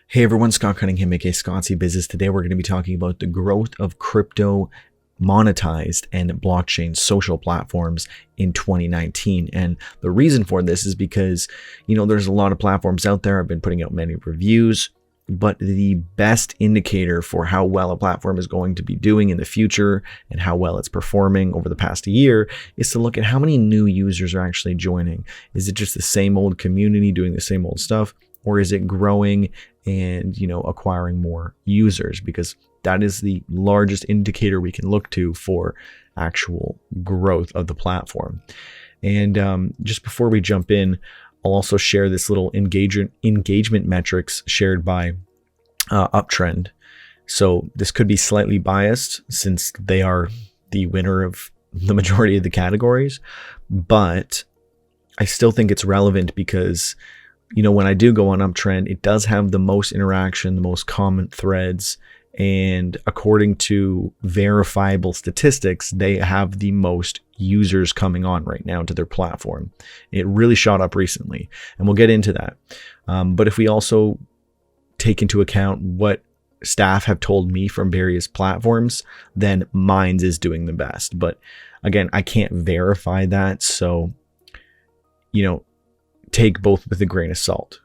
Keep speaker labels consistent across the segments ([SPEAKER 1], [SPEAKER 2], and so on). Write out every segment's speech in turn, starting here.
[SPEAKER 1] Hey everyone, Scott Cunningham, aka Scottsy Business. Today we're going to be talking about the growth of crypto monetized and blockchain social platforms in 2019. And the reason for this is because, there's a lot of platforms out there. I've been putting out many reviews, but the best indicator for how well a platform is going to be doing in the future and how well it's performing over the past year is to look at how many new users are actually joining. Is it just the same old community doing the same old stuff? Or is it growing and, acquiring more users? Because that is the largest indicator we can look to for actual growth of the platform. And just before we jump in, I'll also share this little engagement metrics shared by Uptrend. So this could be slightly biased since they are the winner of the majority of the categories, but I still think it's relevant because when I do go on Uptrend, it does have the most interaction, the most common threads, and according to verifiable statistics, they have the most users coming on right now to their platform. It really shot up recently, and we'll get into that. But if we also take into account what staff have told me from various platforms, then Minds is doing the best. But again, I can't verify that, so take both with a grain of salt.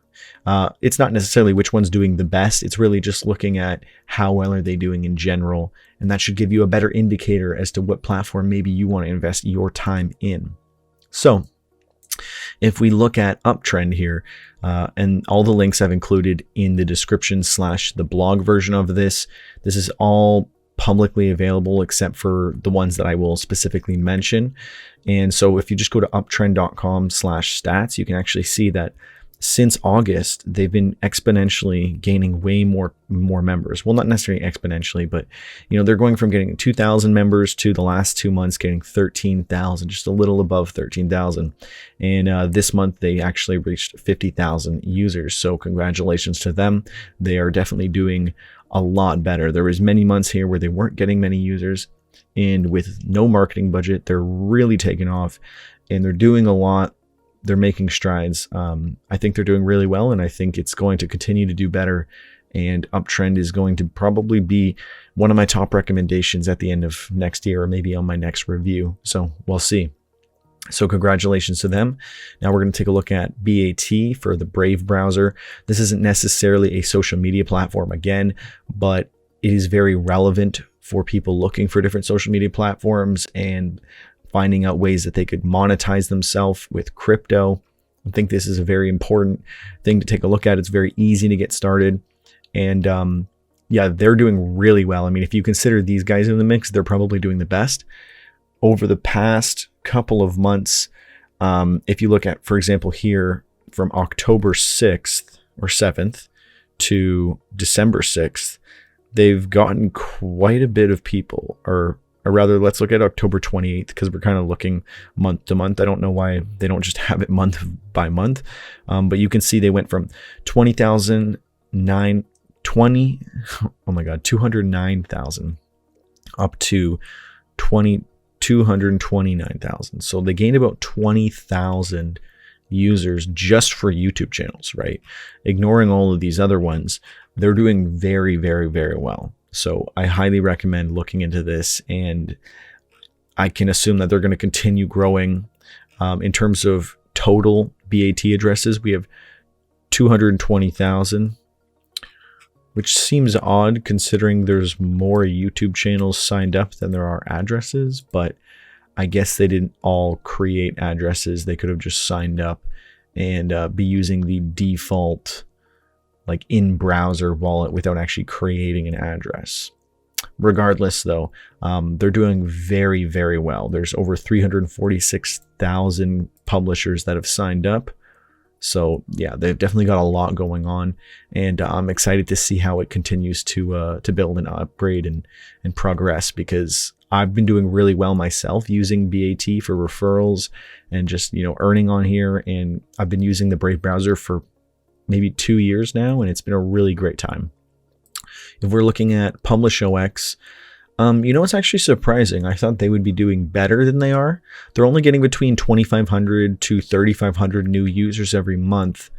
[SPEAKER 1] It's not necessarily which one's doing the best. It's really just looking at how well are they doing in general. And that should give you a better indicator as to what platform maybe you want to invest your time in. So if we look at Uptrend here, and all the links I've included in the description / the blog version of this is all publicly available except for the ones that I will specifically mention. And so if you just go to uptrend.com/stats, you can actually see that since August, they've been exponentially gaining way more members. Well, not necessarily exponentially, but they're going from getting 2,000 members to the last 2 months getting 13,000, just a little above 13,000. And this month they actually reached 50,000 users. So congratulations to them. They are definitely doing a lot better. There was many months here where they weren't getting many users, and with no marketing budget, they're really taking off and they're doing a lot. They're making strides. I think they're doing really well, and I think it's going to continue to do better. And Uptrend is going to probably be one of my top recommendations at the end of next year, or maybe on my next review. So we'll see. So congratulations to them. Now we're going to take a look at BAT for the Brave browser. This isn't necessarily a social media platform again, but it is very relevant for people looking for different social media platforms and finding out ways that they could monetize themselves with crypto. I think this is a very important thing to take a look at. It's very easy to get started. And they're doing really well. I mean, if you consider these guys in the mix, they're probably doing the best. Over the past couple of months, if you look at, for example, here from October 6th or 7th to December 6th, they've gotten quite a bit of people, or rather, let's look at October 28th because we're kind of looking month to month. I don't know why they don't just have it month by month, but you can see they went from 209,000 up to 229,000. So they gained about 20,000 users just for YouTube channels, right? Ignoring all of these other ones, they're doing very, very, very well. So I highly recommend looking into this, and I can assume that they're going to continue growing. In terms of total BAT addresses, we have 220,000, which seems odd considering there's more YouTube channels signed up than there are addresses, but I guess they didn't all create addresses. They could have just signed up and be using the default in-browser wallet without actually creating an address. Regardless, though, they're doing very, very well. There's over 346,000 publishers that have signed up. So yeah, they've definitely got a lot going on, and I'm excited to see how it continues to build and upgrade and progress, because I've been doing really well myself using BAT for referrals and just earning on here, and I've been using the Brave browser for maybe 2 years now, and it's been a really great time. If we're looking at PublishOX, it's actually surprising. I thought they would be doing better than they are. They're only getting between 2,500 to 3,500 new users every month,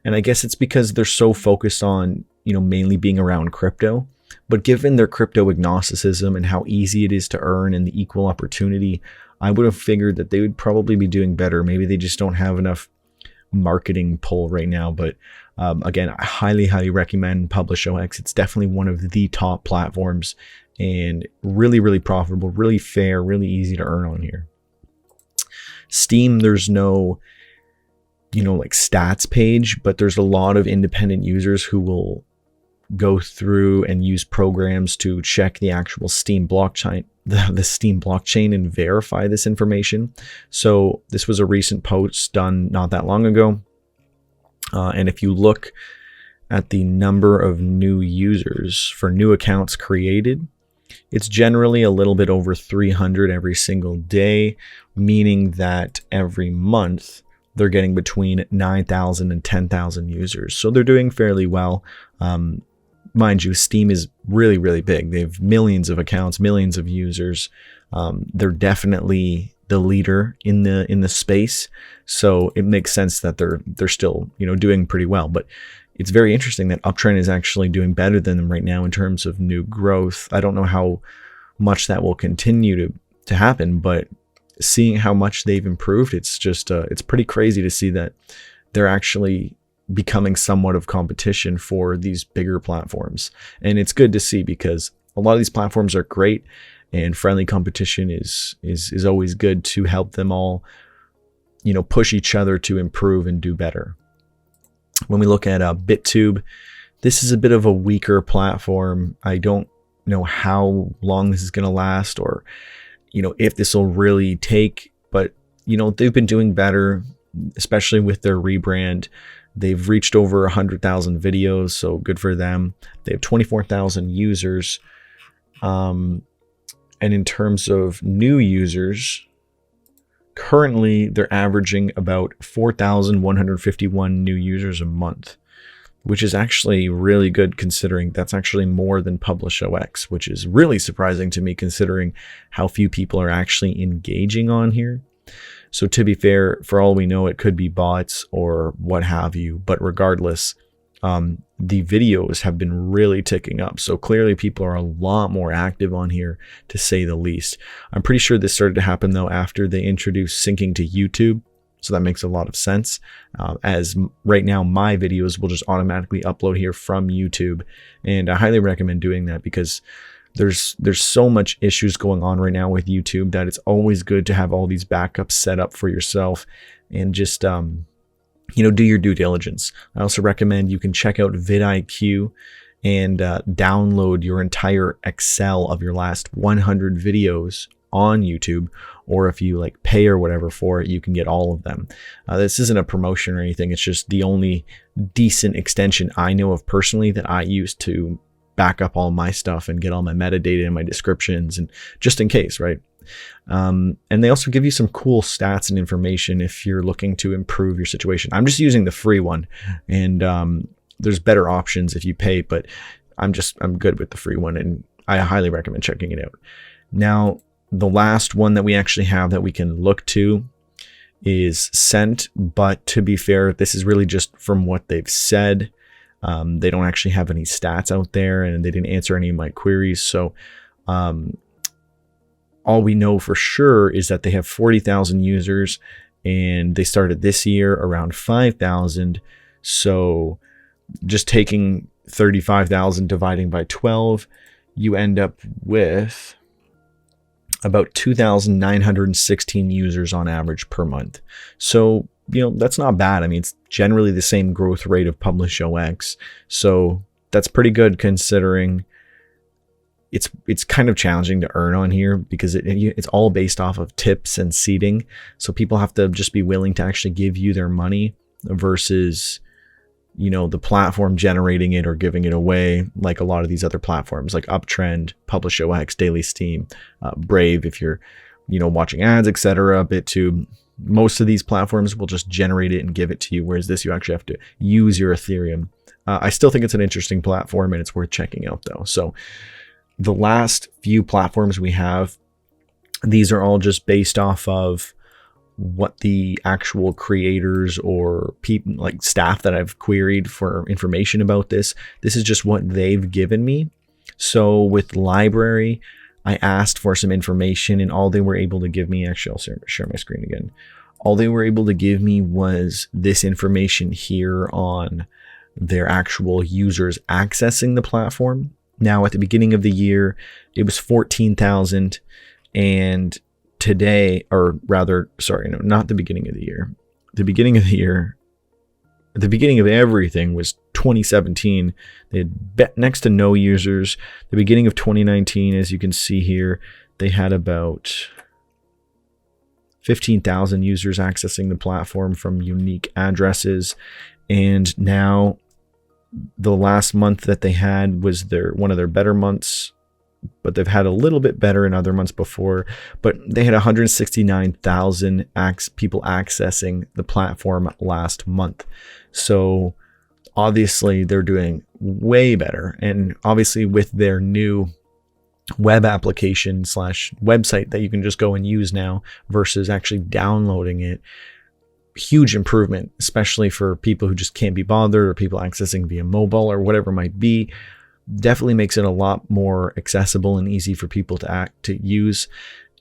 [SPEAKER 1] And I guess it's because they're so focused on, mainly being around crypto. But given their crypto agnosticism and how easy it is to earn and the equal opportunity, I would have figured that they would probably be doing better. Maybe they just don't have enough marketing pull right now. But again, I highly, highly recommend PublishOX. It's definitely one of the top platforms and really, really profitable, really fair, really easy to earn on here. Steam, there's no, like stats page, but there's a lot of independent users who will go through and use programs to check the actual Steam blockchain, the Steam blockchain, and verify this information. So this was a recent post done not that long ago. And if you look at the number of new users for new accounts created, it's generally a little bit over 300 every single day, meaning that every month they're getting between 9,000 and 10,000 users. So they're doing fairly well. Mind you, Steam is really, really big. They have millions of accounts, millions of users. They're definitely the leader in the space. So it makes sense that they're still, doing pretty well. But it's very interesting that Uptrend is actually doing better than them right now in terms of new growth. I don't know how much that will continue to happen, but seeing how much they've improved, it's just it's pretty crazy to see that they're actually becoming somewhat of competition for these bigger platforms. And it's good to see, because a lot of these platforms are great, and friendly competition is always good to help them all, push each other to improve and do better. When we look at BitTube, this is a bit of a weaker platform. I don't know how long this is going to last, or if this will really take, but they've been doing better, especially with their rebrand. They've reached over 100,000 videos, so good for them. They have 24,000 users. And in terms of new users, currently they're averaging about 4,151 new users a month, which is actually really good, considering that's actually more than PublishOX, which is really surprising to me considering how few people are actually engaging on here. So to be fair, for all we know, it could be bots or what have you, but regardless, the videos have been really ticking up. So clearly people are a lot more active on here, to say the least. I'm pretty sure this started to happen though after they introduced syncing to YouTube. So that makes a lot of sense, as right now my videos will just automatically upload here from YouTube. And I highly recommend doing that, because there's so much issues going on right now with YouTube that it's always good to have all these backups set up for yourself, and just do your due diligence. I also recommend you can check out vidIQ and download your entire Excel of your last 100 videos on YouTube, or if you pay or whatever for it, you can get all of them. This isn't a promotion or anything. It's just the only decent extension I know of personally that I use to back up all my stuff and get all my metadata and my descriptions, and just in case, right? And they also give you some cool stats and information if you're looking to improve your situation. I'm just using the free one, and there's better options if you pay, but I'm good with the free one, and I highly recommend checking it out. Now, the last one that we actually have that we can look to is Scent, but to be fair, this is really just from what they've said. They don't actually have any stats out there, and they didn't answer any of my queries. So all we know for sure is that they have 40,000 users, and they started this year around 5,000. So just taking 35,000 dividing by 12, you end up with about 2,916 users on average per month. So that's not bad. I mean, it's generally the same growth rate of PublishOX. So that's pretty good, considering it's kind of challenging to earn on here, because it's all based off of tips and seeding. So people have to just be willing to actually give you their money versus, the platform generating it or giving it away, like a lot of these other platforms like Uptrend, PublishOX, Daily Steam, Brave, if you're, watching ads, etc., BitTube. Most of these platforms will just generate it and give it to you, whereas this, you actually have to use your Ethereum. I still think it's an interesting platform, and it's worth checking out though. So the last few platforms we have, these are all just based off of what the actual creators or people, like staff that I've queried for information about this. This is just what they've given me. So with library, I asked for some information, and all they were able to give me, actually I'll share my screen again. All they were able to give me was this information here on their actual users accessing the platform. Now at the beginning of the year, it was 14,000, and today, or rather, sorry, no, not the beginning of the year. The beginning of the year, the beginning of everything was 2017. They had next to no users. The beginning of 2019, as you can see here, they had about 15,000 users accessing the platform from unique addresses. And now the last month that they had was one of their better months, but they've had a little bit better in other months before. But they had 169,000 people accessing the platform last month. So obviously they're doing way better. And obviously with their new web application / website that you can just go and use now versus actually downloading it, huge improvement, especially for people who just can't be bothered, or people accessing via mobile or whatever it might be. Definitely makes it a lot more accessible and easy for people to use.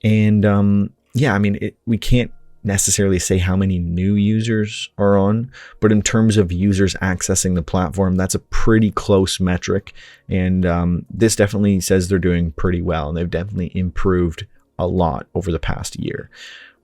[SPEAKER 1] And yeah, I mean, we can't necessarily say how many new users are on, but in terms of users accessing the platform, that's a pretty close metric. And this definitely says they're doing pretty well, and they've definitely improved a lot over the past year.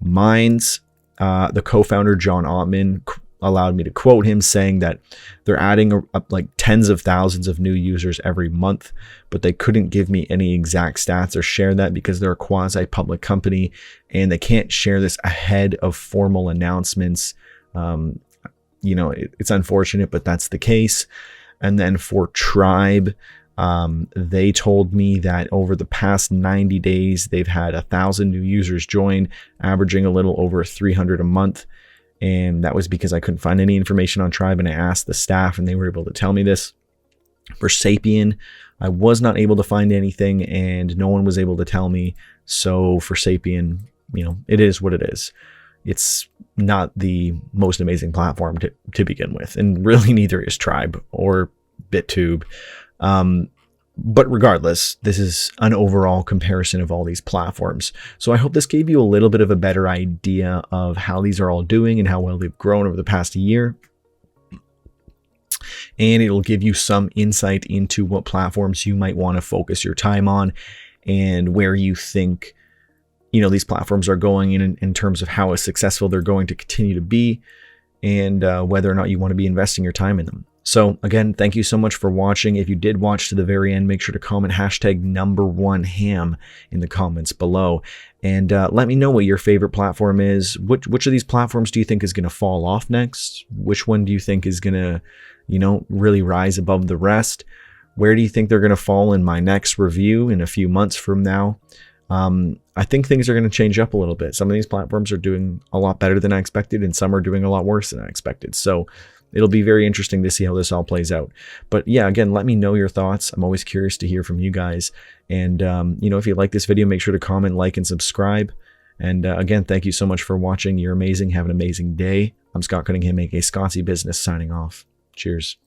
[SPEAKER 1] Mine's the co-founder, John Ottman, allowed me to quote him saying that they're adding up like tens of thousands of new users every month, but they couldn't give me any exact stats or share that because they're a quasi-public company and they can't share this ahead of formal announcements. You know, it's unfortunate, but that's the case. And then for Trybe, they told me that over the past 90 days, they've had 1,000 new users join, averaging a little over 300 a month. And that was because I couldn't find any information on Trybe, and I asked the staff and they were able to tell me this. For Sapien, I was not able to find anything and no one was able to tell me. So for Sapien, you know, it is what it is. It's not the most amazing platform to begin with, and really neither is Trybe or BitTube. But regardless, this is an overall comparison of all these platforms. So I hope this gave you a little bit of a better idea of how these are all doing and how well they've grown over the past year. And it'll give you some insight into what platforms you might want to focus your time on, and where you think, you know, these platforms are going in terms of how successful they're going to continue to be, and whether or not you want to be investing your time in them. So again, thank you so much for watching. If you did watch to the very end, make sure to comment hashtag #1ham in the comments below. And let me know what your favorite platform is. Which of these platforms do you think is going to fall off next? Which one do you think is going to, you know, really rise above the rest? Where do you think they're going to fall in my next review in a few months from now? I think things are going to change up a little bit. Some of these platforms are doing a lot better than I expected, and some are doing a lot worse than I expected. So it'll be very interesting to see how this all plays out. But yeah, again, let me know your thoughts. I'm always curious to hear from you guys. And, you know, if you like this video, make sure to comment, like, and subscribe. And again, thank you so much for watching. You're amazing. Have an amazing day. I'm Scott Cunningham, aka Scottsy Business, signing off. Cheers.